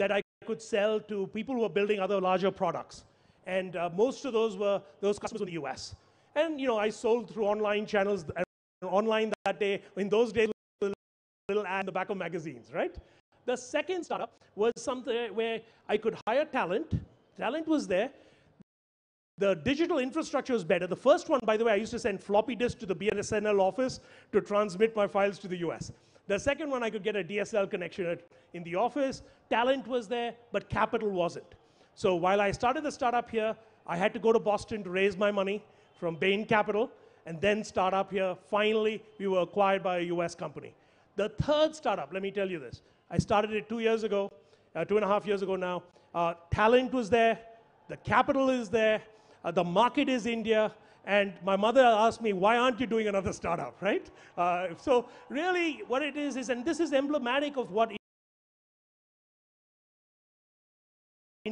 that I could sell to people who were building other larger products. And most of those were those customers in the US. And I sold through online channels, online that day. In those days, with a little ad in the back of magazines, right? The second startup was something where I could hire talent. Talent was there. The digital infrastructure was better. The first one, by the way, I used to send floppy disks to the BSNL office to transmit my files to the US. The second one, I could get a DSL connection in the office. Talent was there, but capital wasn't. So while I started the startup here, I had to go to Boston to raise my money from Bain Capital, and then start up here. Finally, we were acquired by a US company. The third startup, let me tell you this. I started it 2 years ago, 2.5 years ago now. Talent was there, the capital is there, the market is India, and my mother asked me, why aren't you doing another startup, right? So really what it is, and this is emblematic of what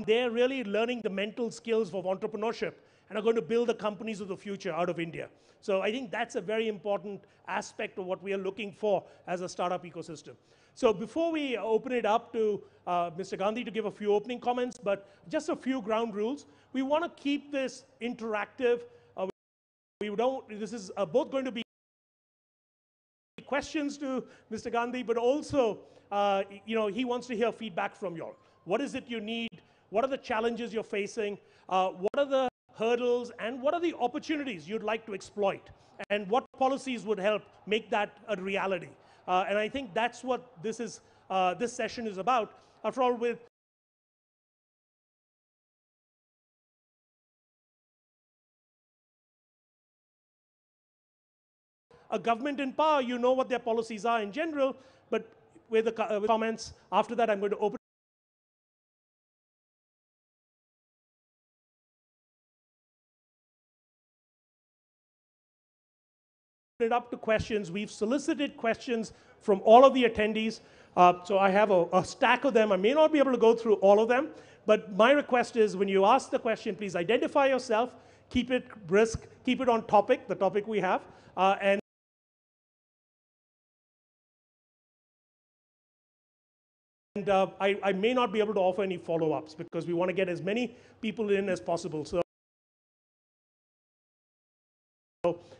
they're really learning the mental skills of entrepreneurship and are going to build the companies of the future out of India. So I think that's a very important aspect of what we are looking for as a startup ecosystem. So before we open it up to Mr. Gandhi to give a few opening comments, but just a few ground rules. We want to keep this interactive. This is both going to be questions to Mr. Gandhi, but also, he wants to hear feedback from you all. What is it you need? What are the challenges you're facing? What are the hurdles? And what are the opportunities you'd like to exploit? And what policies would help make that a reality? And I think that's what this session is about. After all, with a government in power, you know what their policies are in general, but with the comments, after that I'm going to open it up to questions. We've solicited questions from all of the attendees. So I have a stack of them. I may not be able to go through all of them, but my request is when you ask the question, please identify yourself, keep it brisk, keep it on topic, the topic we have, and I may not be able to offer any follow-ups because we want to get as many people in as possible. So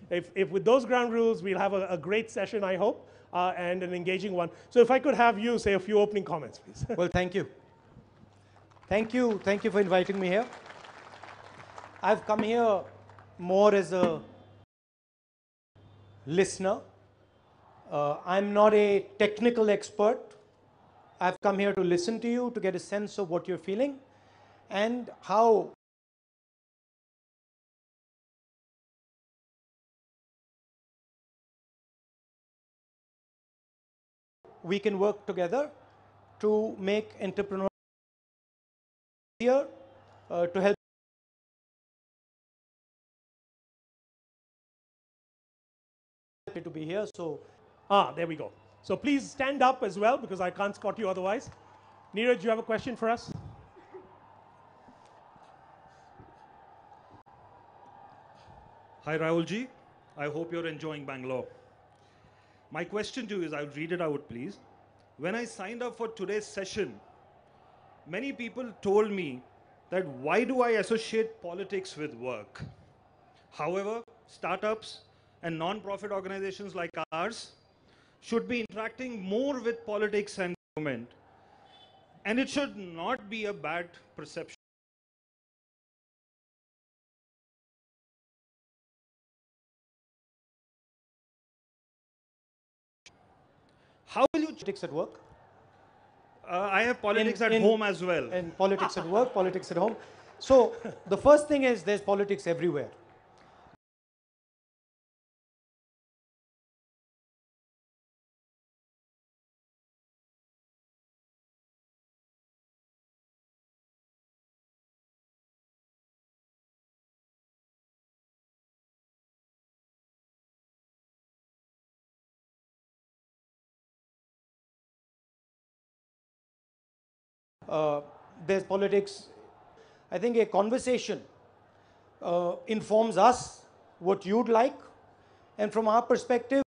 if with those ground rules, we'll have a great session, I hope, and an engaging one. So if I could have you say a few opening comments, please. Well, thank you. Thank you for inviting me here. I've come here more as a listener. I'm not a technical expert. I've come here to listen to you, to get a sense of what you're feeling and how we can work together to make entrepreneurship easier, to help to be here. So, there we go. So please stand up as well because I can't spot you otherwise. Neeraj, you have a question for us? Hi, Rahulji. I hope you're enjoying Bangalore. My question to you is, I'll read it out, please. When I signed up for today's session, many people told me that why do I associate politics with work? However, startups and non-profit organizations like ours should be interacting more with politics and government, and it should not be a bad perception. How will you politics at work? I have politics at home as well. And politics at work, politics at home. So the first thing is there's politics everywhere. There's politics. I think a conversation informs us what you'd like, and from our perspective,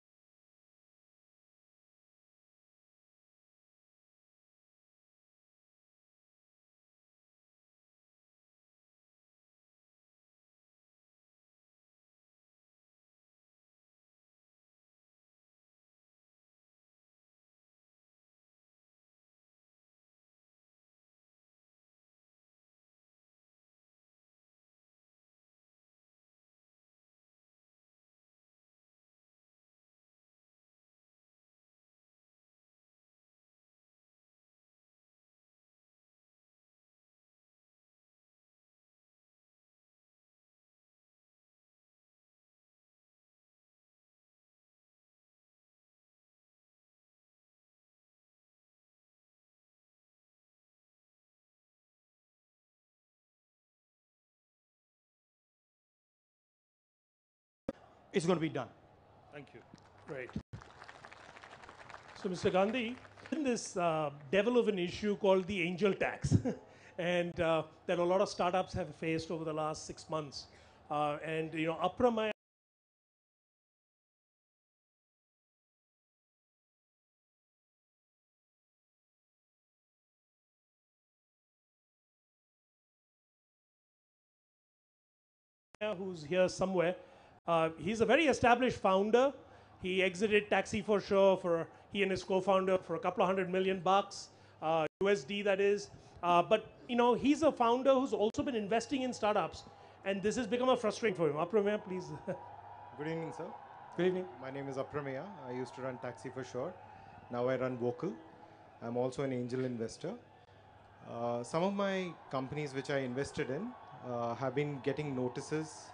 is going to be done. Thank you. Right. So, Mr. Gandhi, in this devil of an issue called the angel tax, and that a lot of startups have faced over the last 6 months, and Apramaya who's here somewhere. He's a very established founder. He exited Taxi for Sure he and his co-founder for a couple of $100 million, USD that is. But he's a founder who's also been investing in startups, and this has become a frustrating for him. Apramaya, please. Good evening, sir. Good evening. My name is Apramaya. I used to run Taxi for Sure. Now I run Vocal. I'm also an angel investor. Some of my companies which I invested in have been getting notices.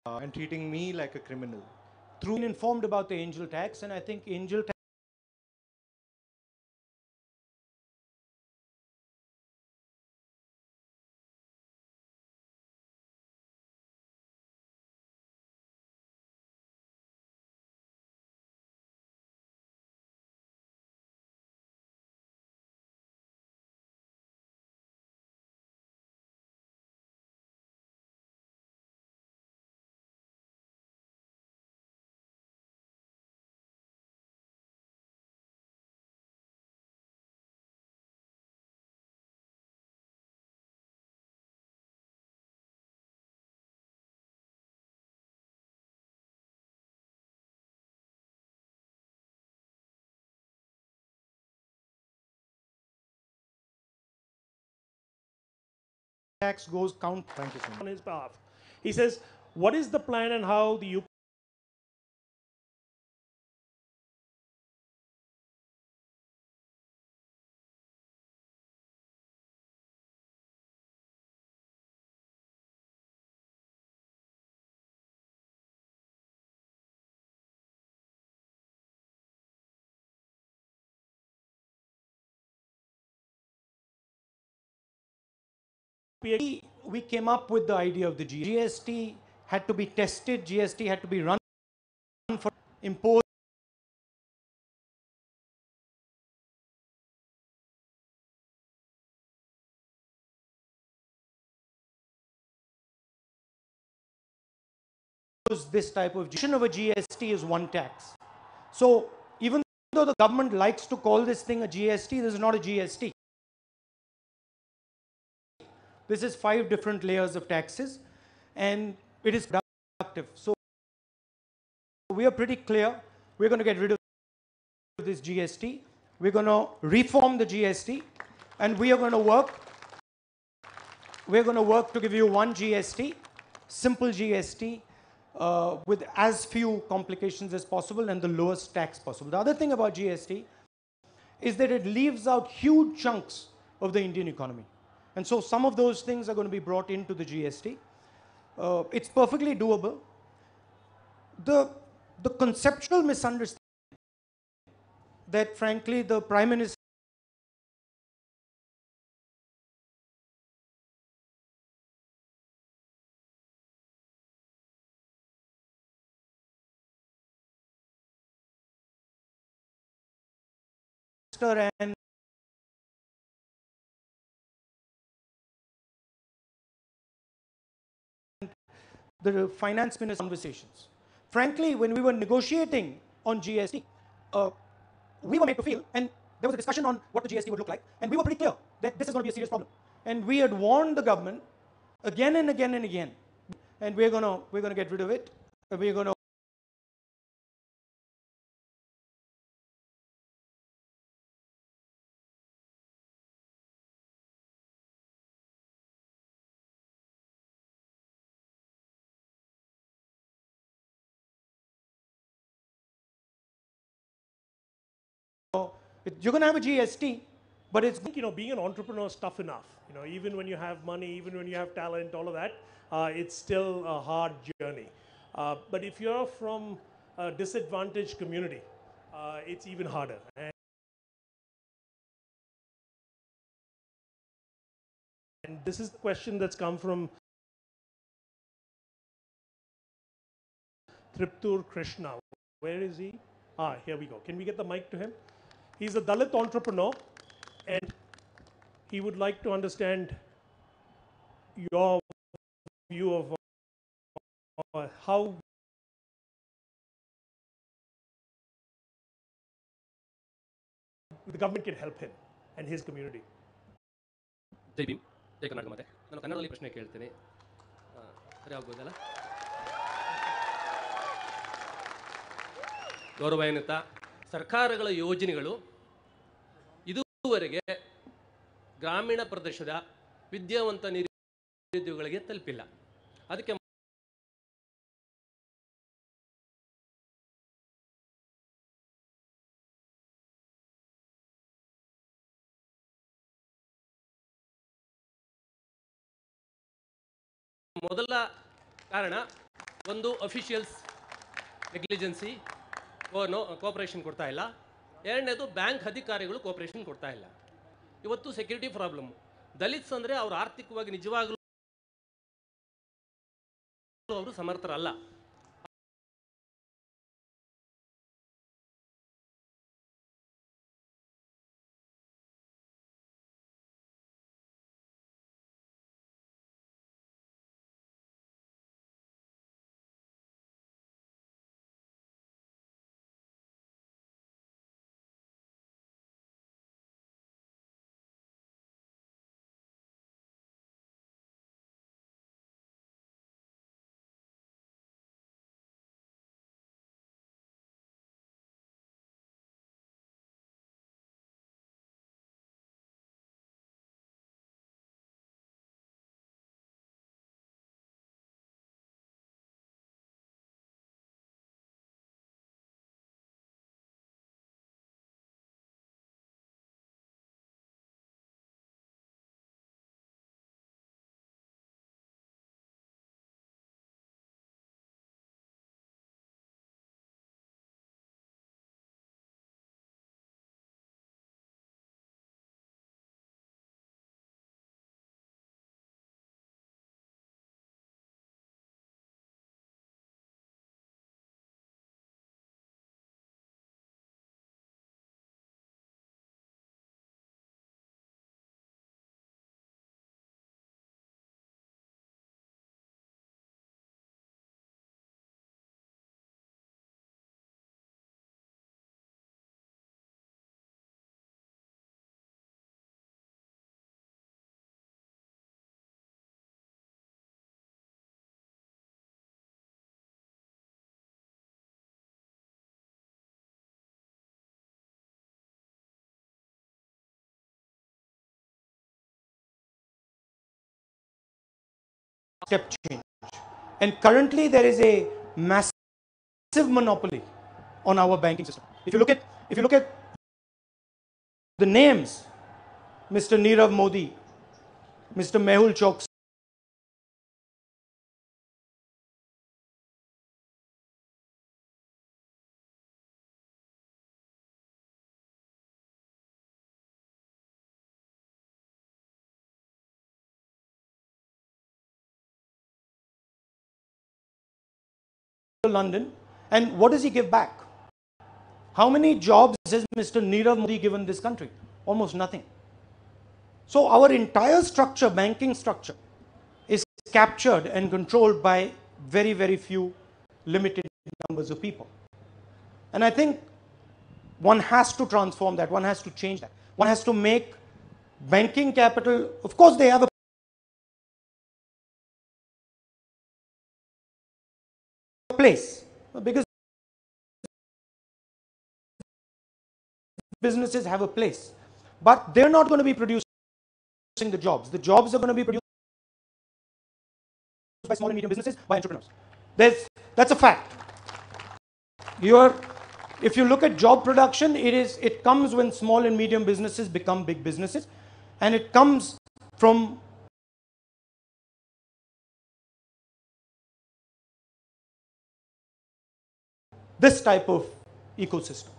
And treating me like a criminal. Through informed about the angel tax, and I think angel tax goes count. Thank you so much. On his behalf. He says, what is the plan and how the We came up with the idea of the GST had to be tested, GST had to be run for imposed. This type of GST is one tax. So even though the government likes to call this thing a GST, this is not a GST. This is 5 different layers of taxes, and it is productive. So we are pretty clear. We're going to get rid of this GST. We're going to reform the GST, and we are going to work. We're going to work to give you one GST, simple GST, with as few complications as possible and the lowest tax possible. The other thing about GST is that it leaves out huge chunks of the Indian economy. And so some of those things are going to be brought into the GST. It's perfectly doable. The conceptual misunderstanding that, frankly, the Prime Minister and the finance minister conversations. Frankly, when we were negotiating on GST, we were made to feel, and there was a discussion on what the GST would look like, and we were pretty clear that this is going to be a serious problem. And we had warned the government again and again and again, and we're going to get rid of it. We're going to You're going to have a GST, but it's You know, being an entrepreneur is tough enough. You know, even when you have money, even when you have talent, all of that, it's still a hard journey. But if you're from a disadvantaged community, it's even harder. And this is the question that's come from Triptur Krishna. Where is he? Here we go. Can we get the mic to him? He's a Dalit entrepreneur, and he would like to understand your view of how the government can help him and his community. ಜೈ ಭೀಮ್, ಜೈ ಕರ್ನಾಟಕ ಮಾತೆ. ನಾನು ಕನ್ನಡದಲ್ಲಿ ಪ್ರಶ್ನೆ ಕೇಳ್ತೇನೆ, ಸರಿ ಆಗ್ಬೋದಲ್ಲ? ಗೌರವಾನ್ವಿತ ಸರ್ಕಾರಗಳ ಯೋಜನೆಗಳು ಇದುವರೆಗೆ ಗ್ರಾಮೀಣ ಪ್ರದೇಶದ ವಿದ್ಯಾವಂತ ನಿರುದ್ಯೋಗಿಗಳಿಗೆ ತಲುಪಿಲ್ಲ. ಅದಕ್ಕೆ ಮೊದಲ ಕಾರಣ ಒಂದು ಅಫಿಷಿಯಲ್ಸ್ ನೆಗ್ಲಿಜೆನ್ಸಿ, ಕೋಆಪರೇಷನ್ ಕೊಡ್ತಾ ಇಲ್ಲ. ಎರಡನೇದು ಬ್ಯಾಂಕ್ ಅಧಿಕಾರಿಗಳು ಕೋಆಪರೇಷನ್ ಕೊಡ್ತಾ ಇಲ್ಲ. ಇವತ್ತು ಸೆಕ್ಯೂರಿಟಿ ಪ್ರಾಬ್ಲಮ್. ದಲಿತ್ಸ್ ಅಂದರೆ ಅವರು ಆರ್ಥಿಕವಾಗಿ ನಿಜವಾಗಲೂ ಅವರು ಸಮರ್ಥರಲ್ಲ. step change. And currently there is a massive monopoly on our banking system. If you look at the names, Mr. Nirav Modi, Mr. Mehul Choksi, London, and what does he give back? How many jobs has Mr. Nirav Modi given this country? Almost nothing. So our entire structure, banking structure, is captured and controlled by very, very few limited numbers of people. And I think one has to transform that, one has to change that. One has to make banking capital, of course they have a place, because businesses have a place, but they're not going to be producing the jobs. The jobs are going to be produced by small and medium businesses, by entrepreneurs. That's a fact. If you look at job production, it comes when small and medium businesses become big businesses, and it comes from this type of ecosystem.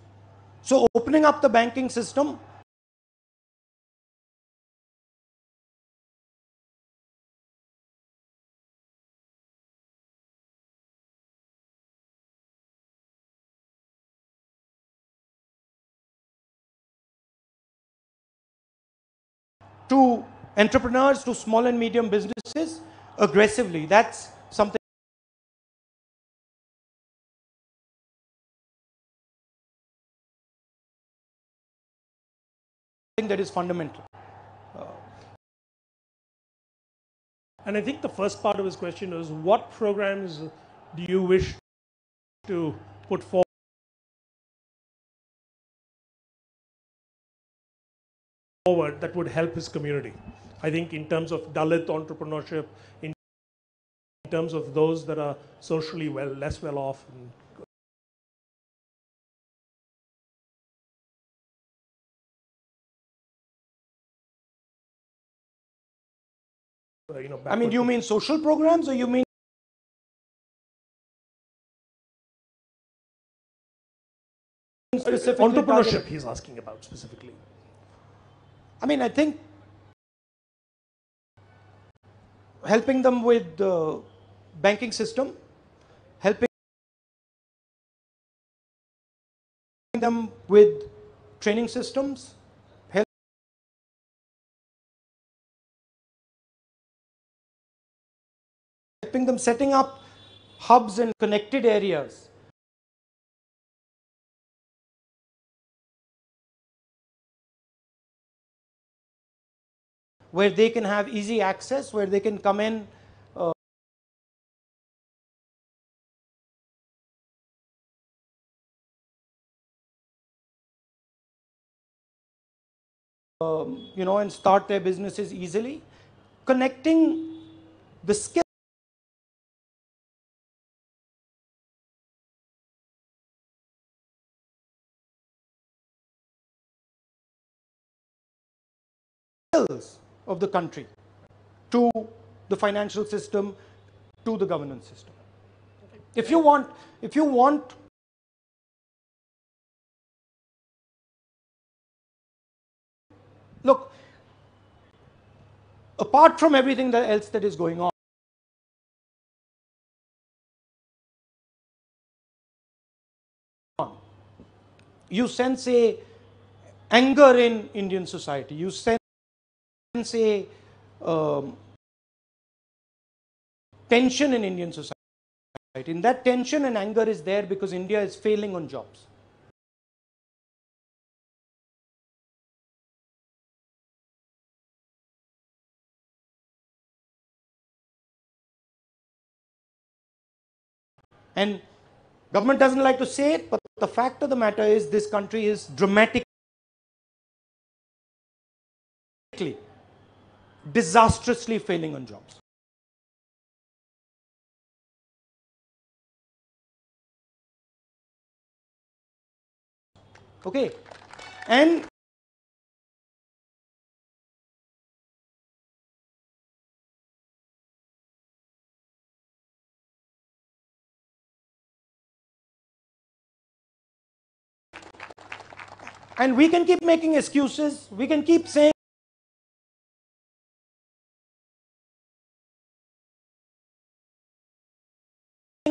So opening up the banking system to entrepreneurs, to small and medium businesses aggressively, that's something that is fundamental. And I think the first part of his question is, what programs do you wish to put forward that would help his community? I think in terms of Dalit entrepreneurship, in terms of those that are socially less well off. I mean, do you mean social programs, or you mean specifically entrepreneurship targeted? he's asking about specifically. I mean, I think helping them with the banking system, helping them with training systems, helping them setting up hubs in connected areas where they can have easy access, where they can come in and start their businesses easily. Connecting the skills of the country to the financial system, to the governance system. If you want look, apart from everything else that is going on, you sense a anger in Indian society. You sense a tension in Indian society. And that tension and anger is there because India is failing on jobs. And government doesn't like to say it, but the fact of the matter is this country is dramatically, disastrously failing on jobs. Okay, and we can keep making excuses. We can keep saying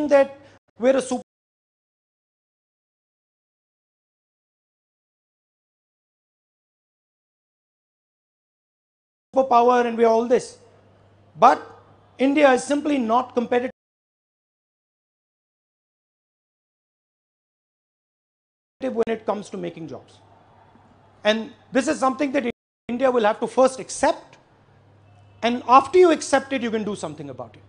that we're a superpower and we're all this. But India is simply not competitive when it comes to making jobs. And this is something that India will have to first accept, and after you accept it, you can do something about it.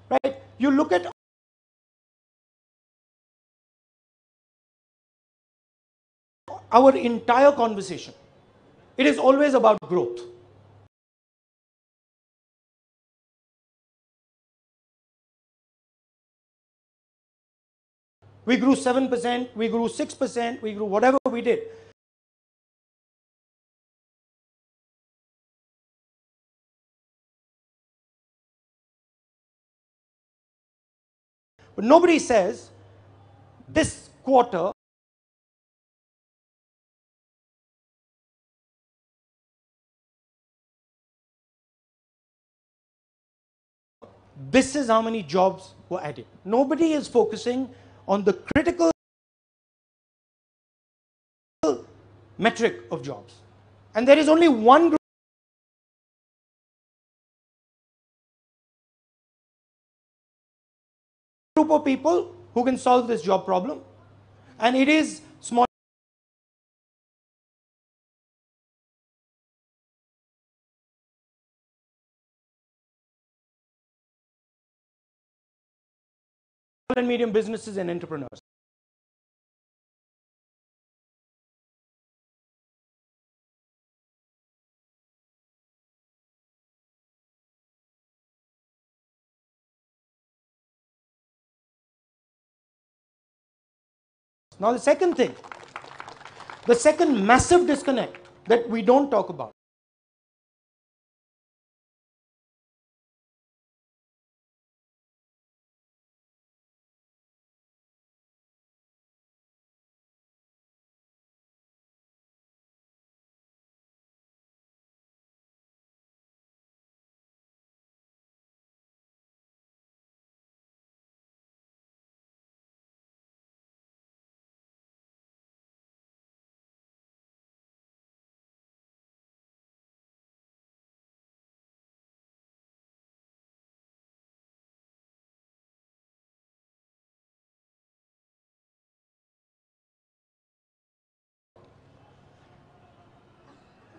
Right? You look at our entire conversation. it is always about growth. We grew 7%, we grew 6%, we grew whatever we did. But nobody says this quarter this is how many jobs were added. Nobody is focusing on the critical metric of jobs. And there is only one group of people who can solve this job problem, and it is small and medium businesses and entrepreneurs. Now the second thing, the second massive disconnect that we don't talk about,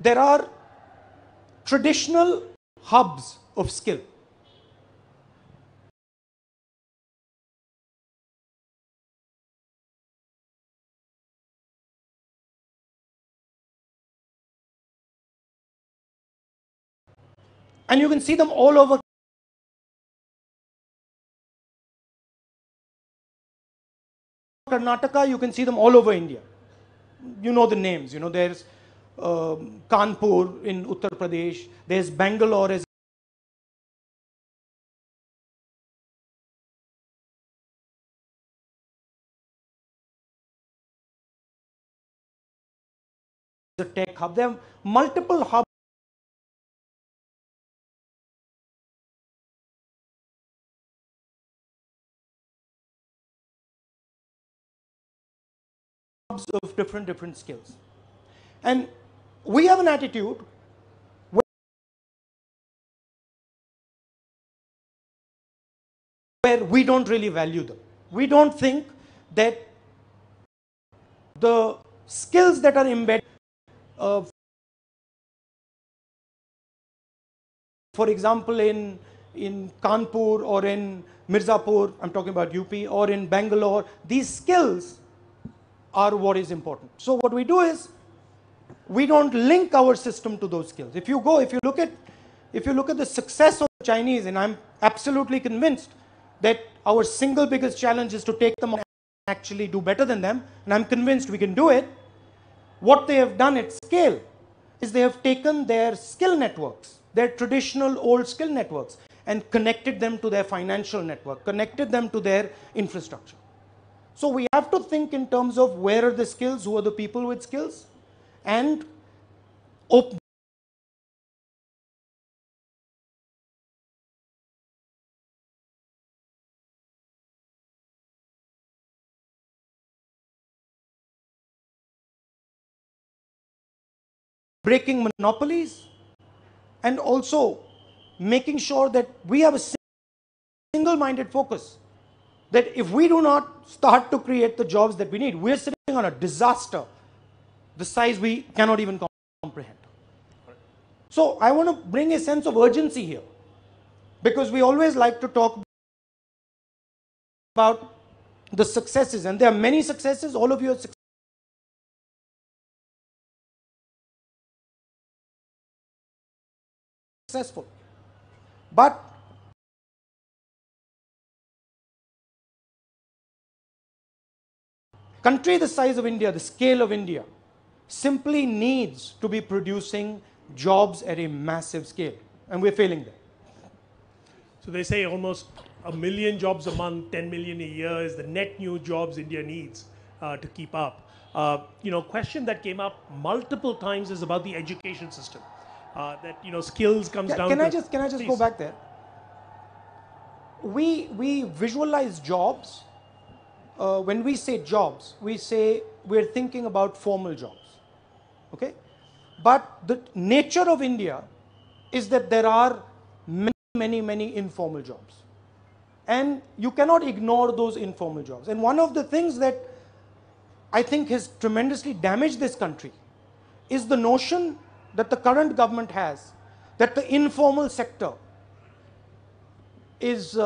there are traditional hubs of skill. And you can see them all over Karnataka, you can see them all over India. You know the names, you know, there's Kanpur in Uttar Pradesh, there's Bangalore as a tech hub. There are multiple hubs of different skills. And we have an attitude where we don't really value them. We don't think that the skills that are embedded, for example, in Kanpur or in Mirzapur, I'm talking about UP, or in Bangalore, these skills are what is important. So what we do is, we don't link our system to those skills. If you look at the success of the Chinese, and I'm absolutely convinced that our single biggest challenge is to take them and actually do better than them, and I'm convinced we can do it. What they have done at scale is they have taken their skill networks, their traditional old skill networks, and connected them to their financial network, connected them to their infrastructure. So we have to think in terms of where are the skills, who are the people with skills, and breaking monopolies, and also making sure that we have a single-minded focus. That if we do not start to create the jobs that we need, we're sitting on a disaster the size we cannot even comprehend. So I want to bring a sense of urgency here, because we always like to talk about the successes, and there are many successes. All of you are successful. But country the size of India, the scale of India, simply needs to be producing jobs at a massive scale. And we're failing there. So they say almost 1 million jobs a month, 10 million a year is the net new jobs India needs to keep up. Question that came up multiple times is about the education system. That skills comes down. Can I just Please. go back there? We visualize jobs. When we say jobs, we're thinking about formal jobs. Okay, but the nature of India is that there are many informal jobs, and you cannot ignore those informal jobs. And one of the things that I think has tremendously damaged this country is the notion that the current government has that the informal sector is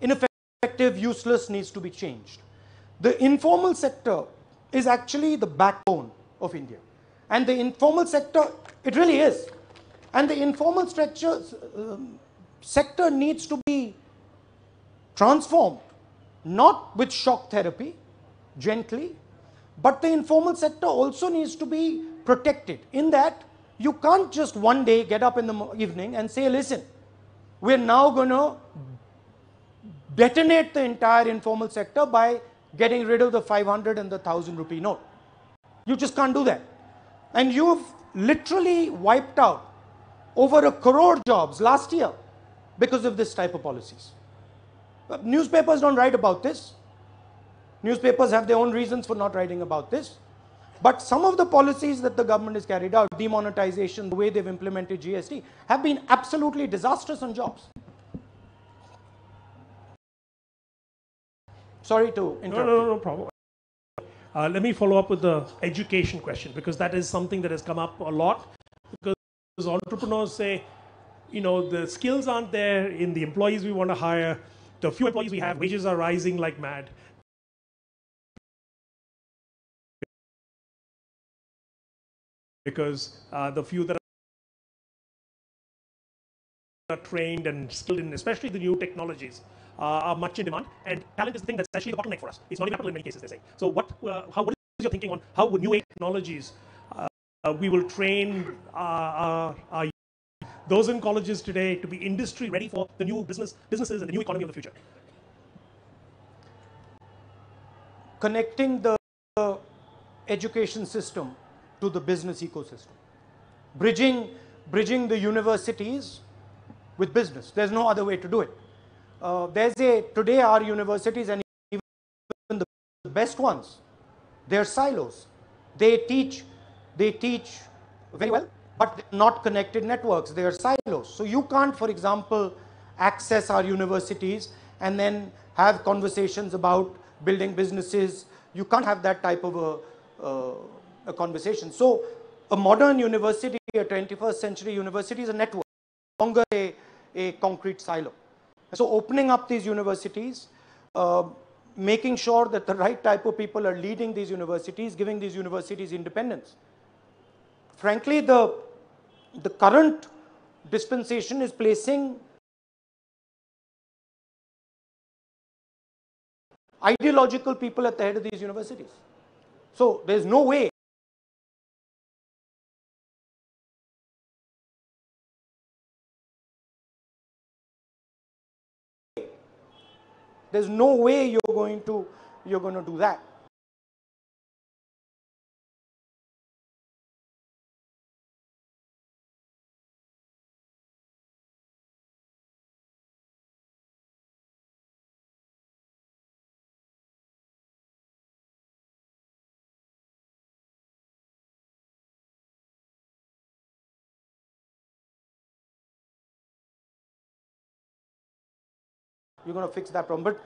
ineffective, useless, needs to be changed. The informal sector is actually the backbone of India. And the informal sector, it really is. And the informal sector needs to be transformed, not with shock therapy, gently, but the informal sector also needs to be protected, in that you can't just one day get up in the evening and say, listen, we're now going to detonate the entire informal sector by getting rid of the 500 and the 1,000 rupee note. You just can't do that. And you've literally wiped out over 1 crore jobs last year because of this type of policies. Newspapers don't write about this. Newspapers have their own reasons for not writing about this. But some of the policies that the government has carried out, demonetization, the way they've implemented GST, have been absolutely disastrous on jobs. Sorry to interrupt. No problem. Let me follow up with the education question, because that is something that has come up a lot. Because entrepreneurs say, the skills aren't there in the employees we want to hire. The few employees we have, wages are rising like mad. Because the few that are trained and skilled in, especially the new technologies, are much in demand, and talent is the thing that's actually the bottleneck for us. It's not even capital in many cases, they say. So what is your thinking on how new age technologies we will train those in colleges today to be industry ready for the new businesses and the new economy of the future? Connecting the education system to the business ecosystem. Bridging the universities with business. There's no other way to do it. Today our universities, and even the best ones, they're silos. They teach very well, but they're not connected networks. They are silos. So you can't, for example, access our universities and then have conversations about building businesses. You can't have that type of a conversation. So a modern university, a 21st century university, is a network, no longer a concrete silo. So opening up these universities, making sure that the right type of people are leading these universities, giving these universities independence. Frankly, the current dispensation is placing ideological people at the head of these universities. So there's no way you're going to do that. You're going to fix that problem. But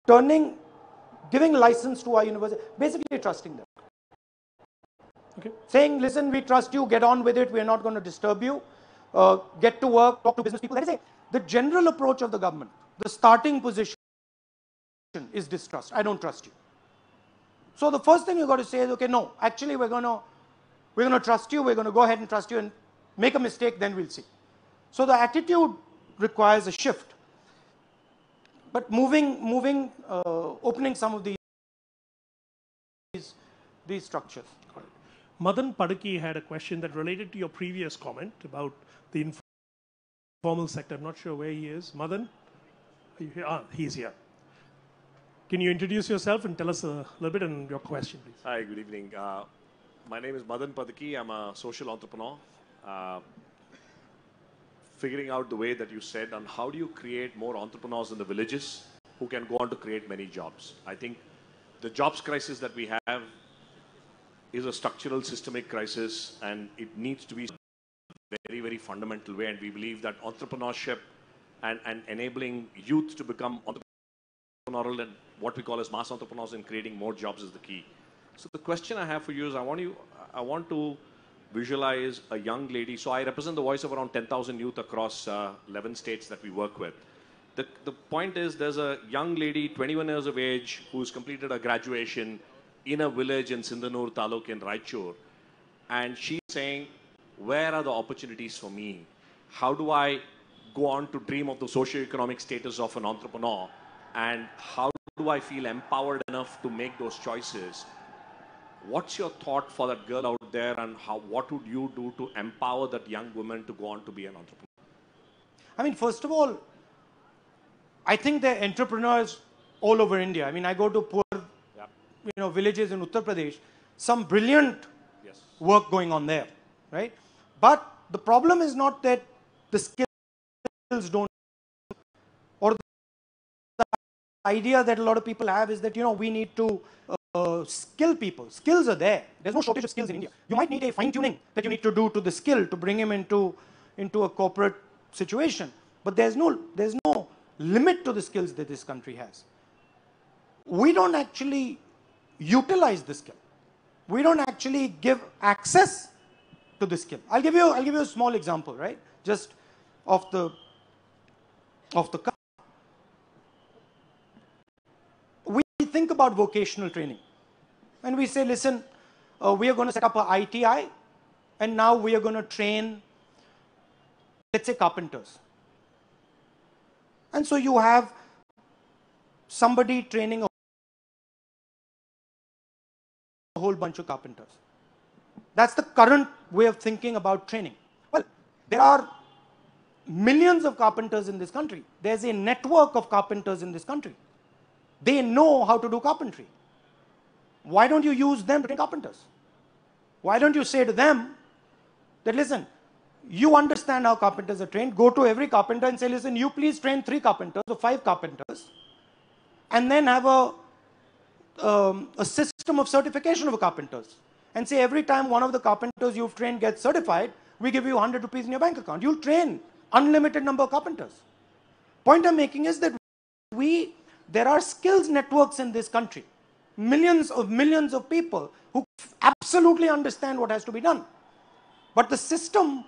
giving license to our university, basically trusting them. Okay. Saying, listen, we trust you, get on with it, we're not going to disturb you, get to work, talk to business people. That is the general approach of the government. The starting position is distrust. I don't trust you. So the first thing you got to say is, okay, no, actually we're going to trust you, we're going to go ahead and trust you, and make a mistake, then we'll see. So the attitude requires a shift. But opening some of these structures. Madan Padaki had a question that related to your previous comment about the informal sector. I'm not sure where he is. Madan? Are you here? Ah, he's here. Can you introduce yourself and tell us a little bit on your question, please? Hi, good evening. My name is Madan Padaki. I'm a social entrepreneur. Figuring out the way that you said on how do you create more entrepreneurs in the villages who can go on to create many jobs. I think the jobs crisis that we have is a structural systemic crisis, and it needs to be very, very fundamental way. And we believe that entrepreneurship and enabling youth to become entrepreneurial and what we call as mass entrepreneurs and creating more jobs is the key. So the question I have for you is, I want to visualize a young lady. So I represent the voice of around 10,000 youth across 11 states that we work with. The point is, there's a young lady, 21 years of age, who's completed a graduation in a village in Sindhanur Taluk in Raichur. And she's saying, where are the opportunities for me? How do I go on to dream of the socio-economic status of an entrepreneur? And how do I feel empowered enough to make those choices? What's your thought for that girl out there, and what would you do to empower that young woman to go on to be an entrepreneur? I mean, first of all, I think there are entrepreneurs all over India. I mean, I go to poor villages in Uttar Pradesh, some brilliant work going on there, right? But the problem is not that the skills don't, or the idea that a lot of people have is that, we need to skill people. Skills are there. There's no shortage of skills in India. You might need a fine-tuning that you need to do to the skill to bring him into a corporate situation. But there's no limit to the skills that this country has. We don't actually utilize the skill. We don't actually give access to the skill. I'll give you a small example, right? Just off the cuff. We think about vocational training, and we say, listen, we are going to set up an ITI, and now we are going to train, let's say, carpenters. And so you have somebody training a whole bunch of carpenters. That's the current way of thinking about training. Well, there are millions of carpenters in this country. There's a network of carpenters in this country. They know how to do carpentry. Why don't you use them to train carpenters? Why don't you say to them that, listen, you understand how carpenters are trained, go to every carpenter and say, listen, you please train 3 carpenters or 5 carpenters, and then have a system of certification of carpenters. And say every time one of the carpenters you've trained gets certified, we give you 100 rupees in your bank account. You'll train unlimited number of carpenters. Point I'm making is that there are skills networks in this country. Millions of people who absolutely understand what has to be done. But the system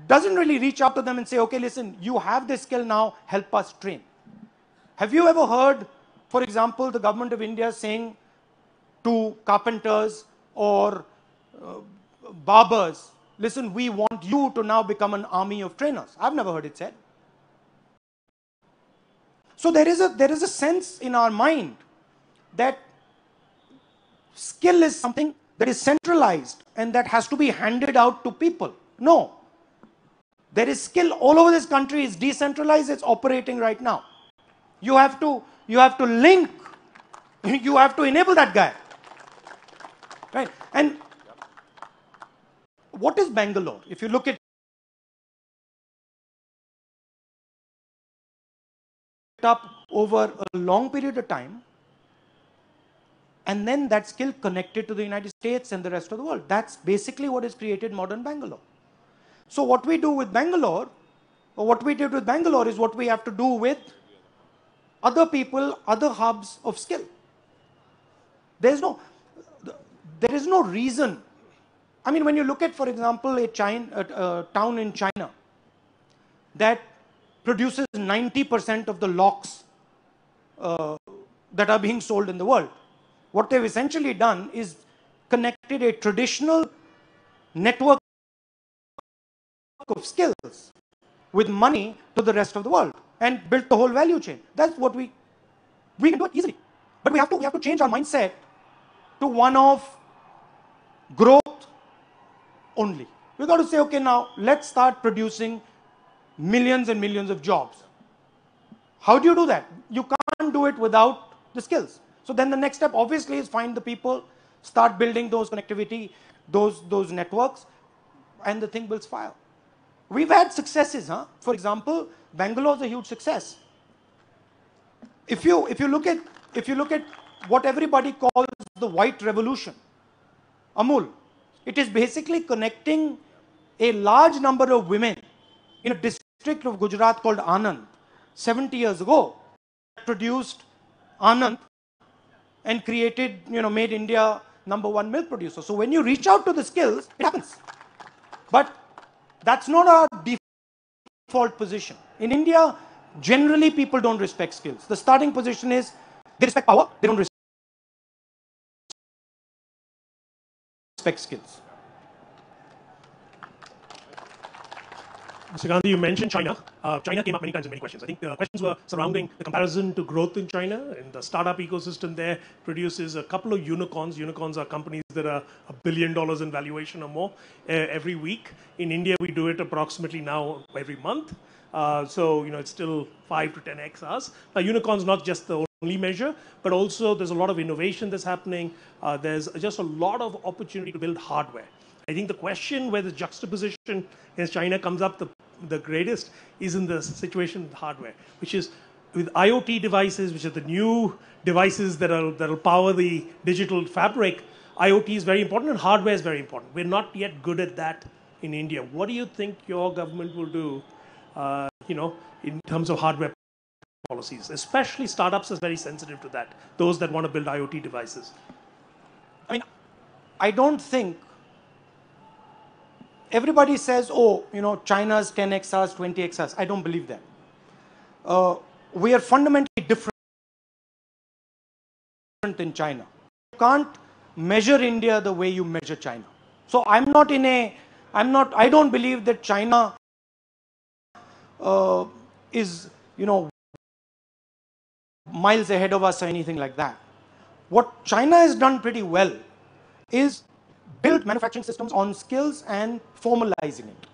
doesn't really reach out to them and say, okay, listen, you have this skill now, help us train. Have you ever heard, for example, the government of India saying to carpenters or barbers, listen, we want you to now become an army of trainers? I've never heard it said. So there is a sense in our mind that skill is something that is centralized and that has to be handed out to people. No. There is skill all over this country. It's decentralized. It's operating right now. You have to link. You have to enable that guy. Right? And what is Bangalore? If you look at up over a long period of time, and then that skill connected to the United States and the rest of the world. That's basically what has created modern Bangalore. So what we do with Bangalore, or what we did with Bangalore, is what we have to do with other people, other hubs of skill. There is no reason. I mean, when you look at, for example, a town in China that produces 90% of the locks that are being sold in the world, what they've essentially done is connected a traditional network of skills with money to the rest of the world and built the whole value chain. That's what we can do it easily. But we have to change our mindset to one of growth only. We've got to say, okay, now let's start producing millions and millions of jobs. How do you do that? You can't do it without the skills. So then the next step obviously is find the people, start building those connectivity, those networks, and the thing will fire. We've had successes, huh? For example, Bangalore is a huge success. If you look at what everybody calls the white revolution, Amul, it is basically connecting a large number of women in a district of Gujarat called Anand 70 years ago, produced Anand and created, made India #1 milk producer. So when you reach out to the skills, it happens. But that's not our default position. In India, generally people don't respect skills. The starting position is they respect power, they don't respect skills. Mr. Gandhi, you mentioned China. China came up many times in many questions. I think the questions were surrounding the comparison to growth in China, and the startup ecosystem there produces a couple of unicorns. Unicorns are companies that are $1 billion in valuation or more every week. In India, we do it approximately now every month. So, it's still 5 to 10x us. Now, unicorns not just the only measure, but also there's a lot of innovation that's happening. There's just a lot of opportunity to build hardware. I think the question where the juxtaposition against China comes up the greatest is in the situation with hardware, which is with IoT devices, which are the new devices that'll power the digital fabric. IoT is very important and hardware is very important. We're not yet good at that in India. What do you think your government will do, in terms of hardware policies? Especially startups are very sensitive to that, those that want to build IoT devices. I mean, I don't think everybody says, China's 10x us, 20x us. I don't believe that. We are fundamentally different in China. You can't measure India the way you measure China. So I don't believe that China is, miles ahead of us or anything like that. What China has done pretty well is build manufacturing systems on skills and formalizing it.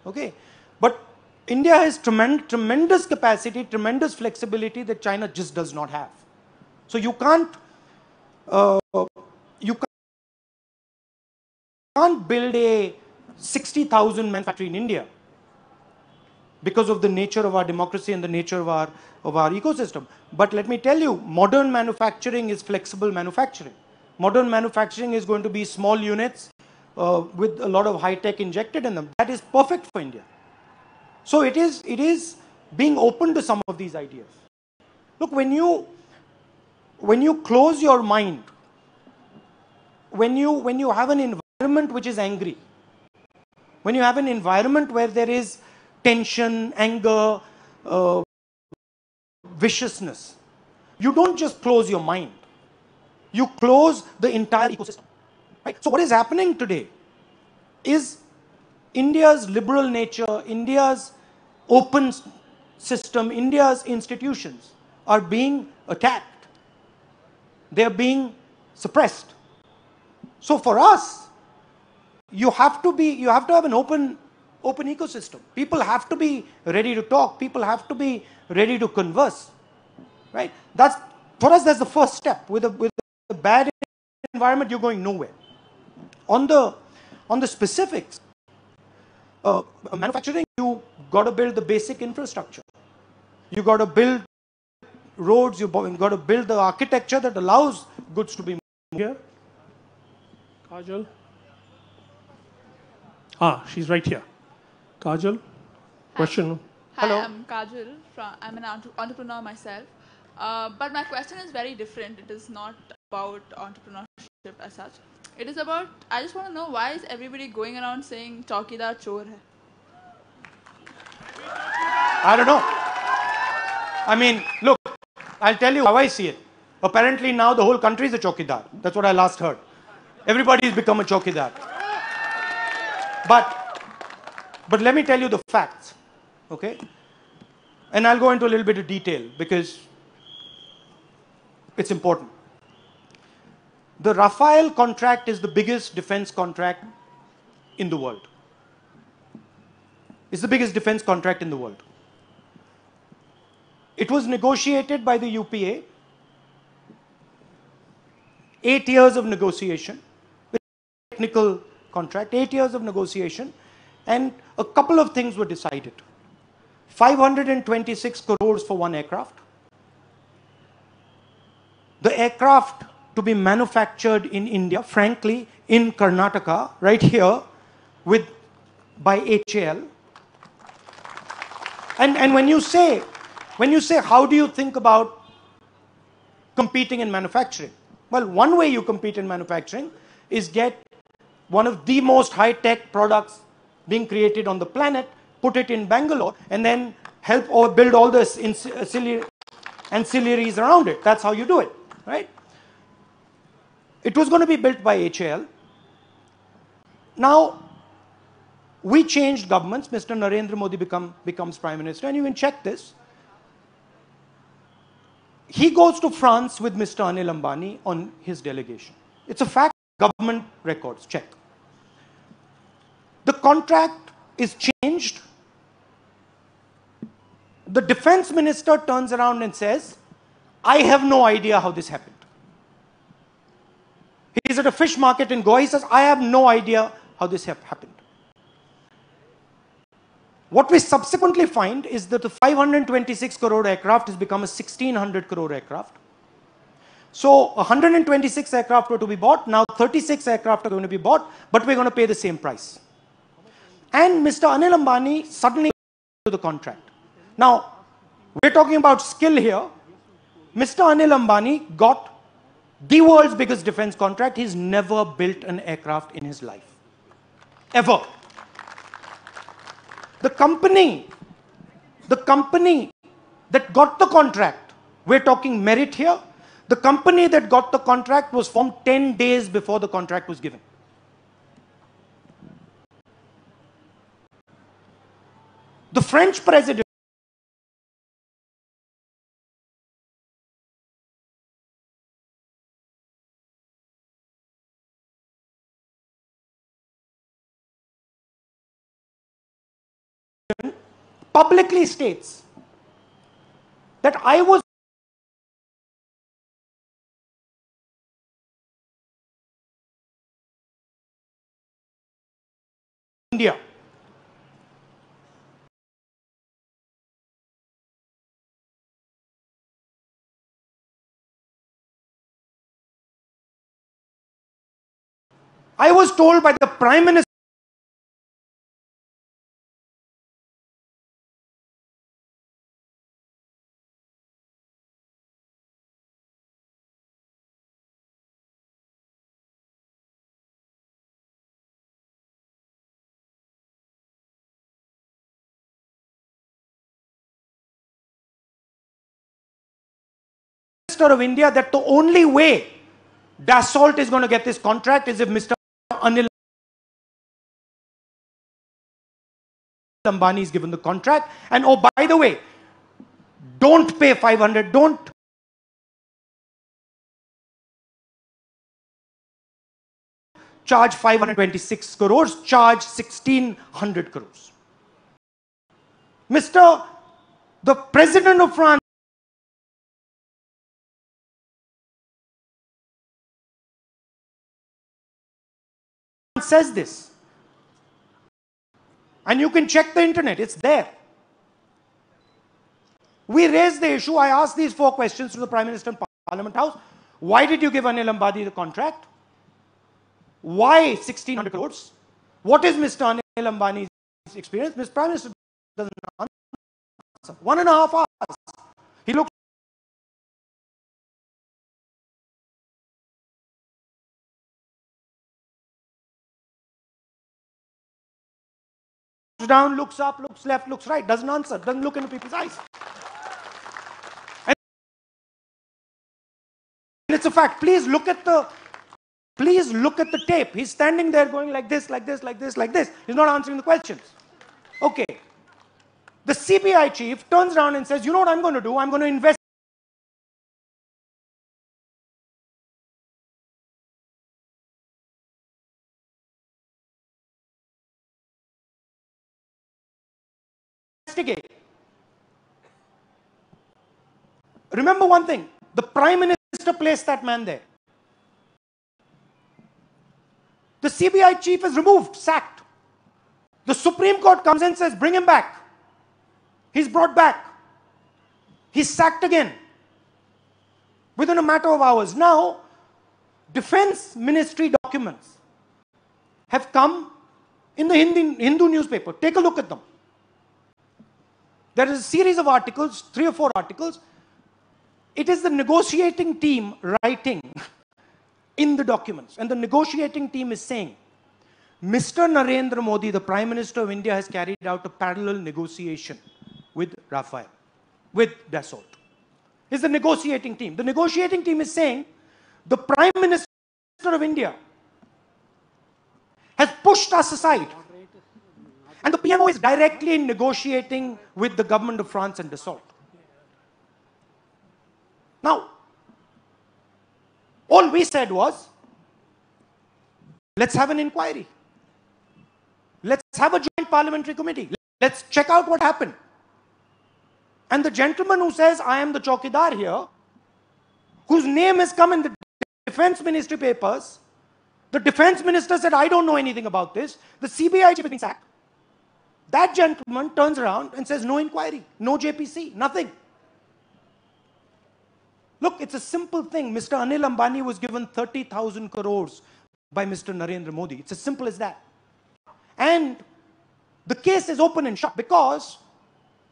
Okay, but India has tremendous capacity, tremendous flexibility that China just does not have. So you can't build a 60,000 man factory in India because of the nature of our democracy and the nature of our ecosystem. But let me tell you, modern manufacturing is flexible manufacturing. Modern manufacturing is going to be small units with a lot of high tech injected in them. That is perfect for India. So it is being open to some of these ideas. Look, when you close your mind, when you have an environment which is angry, when you have an environment where there is tension, anger, viciousness, you don't just close your mind. You close the entire ecosystem. Right? So what is happening today is India's liberal nature, India's open system, India's institutions are being attacked. They are being suppressed. So for us, you have to have an open ecosystem. People have to be ready to talk. People have to be ready to converse. Right? For us, that's the first step. With a bad environment, you're going nowhere. On the specifics, manufacturing, you got to build the basic infrastructure. You got to build roads. You got to build the architecture that allows goods to be moved. Here, Kajal. She's right here. Kajal, question. Hi, Hello. I'm Kajal. I'm an entrepreneur myself. But my question is very different. It is not about entrepreneurship as such. It is about, I just want to know, why is everybody going around saying Chaukidar chor hai? I don't know. I mean, look, I'll tell you how I see it. Apparently now the whole country is a Chaukidar. That's what I last heard. Everybody's become a Chaukidar. But let me tell you the facts, okay? And I'll go into a little bit of detail because it's important. The Rafale contract is the biggest defense contract in the world. It's the biggest defense contract in the world. It was negotiated by the UPA. 8 years of negotiation. Technical contract, 8 years of negotiation. And a couple of things were decided. 526 crores for one aircraft. The aircraft to be manufactured in India, frankly, in Karnataka, right here, by HAL. And when you say, how do you think about competing in manufacturing? Well, one way you compete in manufacturing is get one of the most high-tech products being created on the planet, put it in Bangalore, and then help or build all the ancillaries around it. That's how you do it, right? It was going to be built by HAL. Now, we changed governments. Mr. Narendra Modi becomes Prime Minister, and you can check this. He goes to France with Mr. Anil Ambani on his delegation. It's a fact, government records, check. The contract is changed. The defense minister turns around and says, I have no idea how this happened. He's at a fish market in Goa. He says, I have no idea how this happened. What we subsequently find is that the 526 crore aircraft has become a 1600 crore aircraft. So 126 aircraft were to be bought. Now 36 aircraft are going to be bought, but we're going to pay the same price. And Mr. Anil Ambani suddenly to the contract. Now, we're talking about skill here. Mr. Anil Ambani got the world's biggest defense contract. He's never built an aircraft in his life. Ever. The company that got the contract, we're talking Merit here, the company that got the contract was formed 10 days before the contract was given. The French president publicly states that I was India. I was told by the Prime Minister of India that the only way Dassault is going to get this contract is if Mr. Anil Ambani is given the contract. And oh, by the way, don't pay 500, don't charge 526 crores, charge 1600 crores. The President of France says this. And you can check the internet, it's there. We raised the issue, I asked these 4 questions to the Prime Minister in Parliament House. Why did you give Anil Ambani the contract? Why 1600 crores? What is Mr. Anil Ambani's experience? Mr. Prime Minister doesn't answer. 1.5 hours. He looks down, looks up, looks left, looks right, doesn't answer, doesn't look into people's eyes. And it's a fact. Please look at the tape. He's standing there going like this, like this, like this, like this. He's not answering the questions. Okay. The CBI chief turns around and says, you know what I'm going to do? I'm going to investigate investigate. Remember one thing, the Prime Minister placed that man there. The CBI chief is removed, sacked. The Supreme Court comes and says, bring him back. He's brought back. He's sacked again. Within a matter of hours. Now, Defense Ministry documents have come in the Hindu newspaper. Take a look at them. There is a series of articles, 3 or 4 articles. It is the negotiating team writing in the documents. And the negotiating team is saying, Mr. Narendra Modi, the Prime Minister of India, has carried out a parallel negotiation with Rafale, with Dassault. It's the negotiating team. The negotiating team is saying, the Prime Minister of India has pushed us aside. And the PMO is directly negotiating with the government of France and Dassault. Now, all we said was, let's have an inquiry. Let's have a joint parliamentary committee. Let's check out what happened. And the gentleman who says, I am the Chaukidar here, whose name has come in the Defense Ministry papers, the Defense Minister said, I don't know anything about this. The CBI chief has been sacked. That gentleman turns around and says, no inquiry, no JPC, nothing. Look, it's a simple thing. Mr. Anil Ambani was given 30,000 crores by Mr. Narendra Modi. It's as simple as that. And the case is open and shut because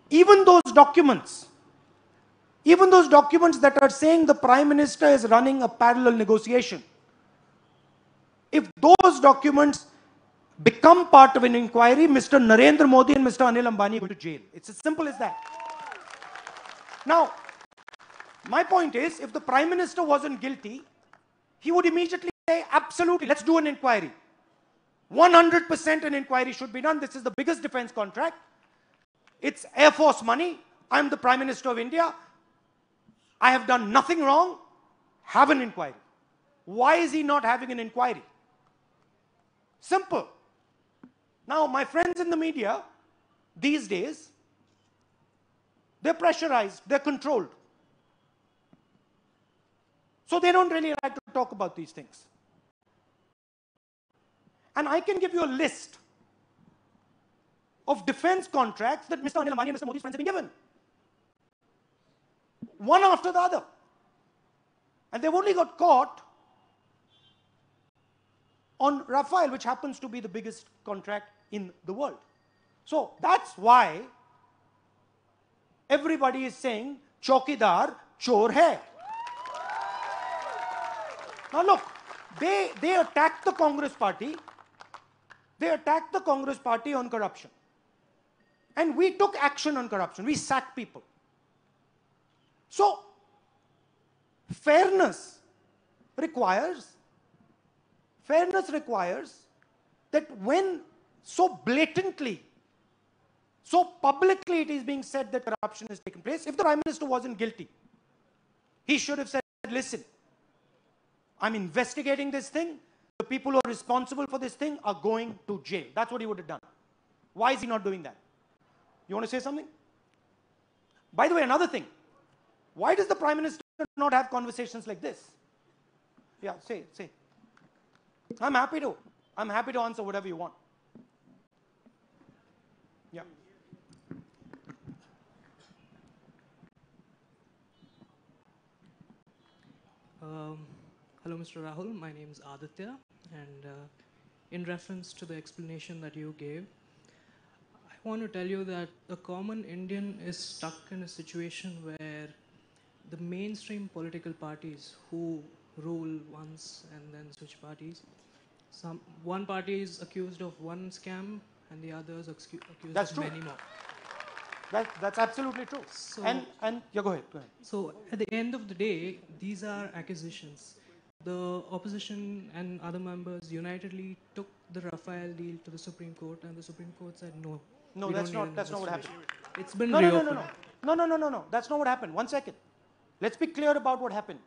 even those documents that are saying the Prime Minister is running a parallel negotiation, if those documents become part of an inquiry, Mr. Narendra Modi and Mr. Anil Ambani go to jail. It's as simple as that. Now, my point is, if the Prime Minister wasn't guilty, he would immediately say, absolutely, let's do an inquiry. 100% an inquiry should be done. This is the biggest defense contract. It's Air Force money. I'm the Prime Minister of India. I have done nothing wrong. Have an inquiry. Why is he not having an inquiry? Simple. Now, my friends in the media, these days, they're pressurized, they're controlled. So they don't really like to talk about these things. And I can give you a list of defense contracts that Mr. Anil Ambani and Mr. Modi's friends have been given. One after the other. And they've only got caught on Rafale, which happens to be the biggest contract in the world. So that's why everybody is saying, Chaukidar chor hai. Now look, they attacked the Congress party. They attacked the Congress party on corruption. And we took action on corruption. We sacked people. So, fairness requires that when so blatantly, so publicly it is being said that corruption has taken place, if the Prime Minister wasn't guilty, he should have said, listen, I'm investigating this thing. The people who are responsible for this thing are going to jail. That's what he would have done. Why is he not doing that? You want to say something? By the way, another thing. Why does the Prime Minister not have conversations like this? Yeah, say. I'm happy to answer whatever you want. Yeah. Hello, Mr. Rahul. My name is Aditya, and in reference to the explanation that you gave, I want to tell you that the common Indian is stuck in a situation where the mainstream political parties who rule once and then switch parties, one party is accused of one scam and the others accused That's of true. many more. That's absolutely true. So- And yeah, go ahead. So at the end of the day, these are acquisitions. The opposition and other members unitedly took the Rafael deal to the Supreme Court, and the Supreme Court said no. No, we that's don't need not an what happened. investigation. It's been No, no, no, reopened. no. That's not what happened. One second. Let's be clear about what happened.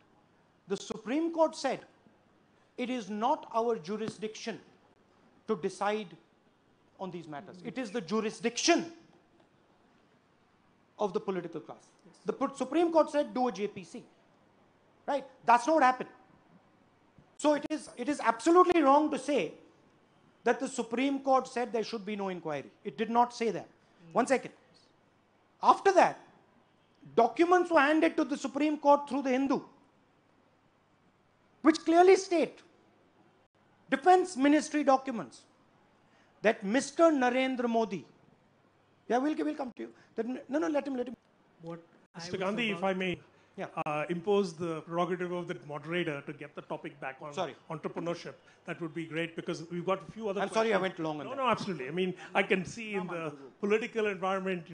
The Supreme Court said it is not our jurisdiction to decide on these matters. It is the jurisdiction of the political class. The Supreme Court said do a JPC. Right? That's not what happened. So it is absolutely wrong to say that the Supreme Court said there should be no inquiry. It did not say that. One second. After that, documents were handed to the Supreme Court through the Hindu, which clearly state, Defense Ministry documents, that Mr. Narendra Modi, yeah, we'll come to you. Let him. What I Mr. was Gandhi, if about- I may impose the prerogative of the moderator to get the topic back on Sorry. entrepreneurship, that would be great, because we've got a few other I'm sorry I questions. went long on that. No, absolutely. I mean, I can see in the political environment,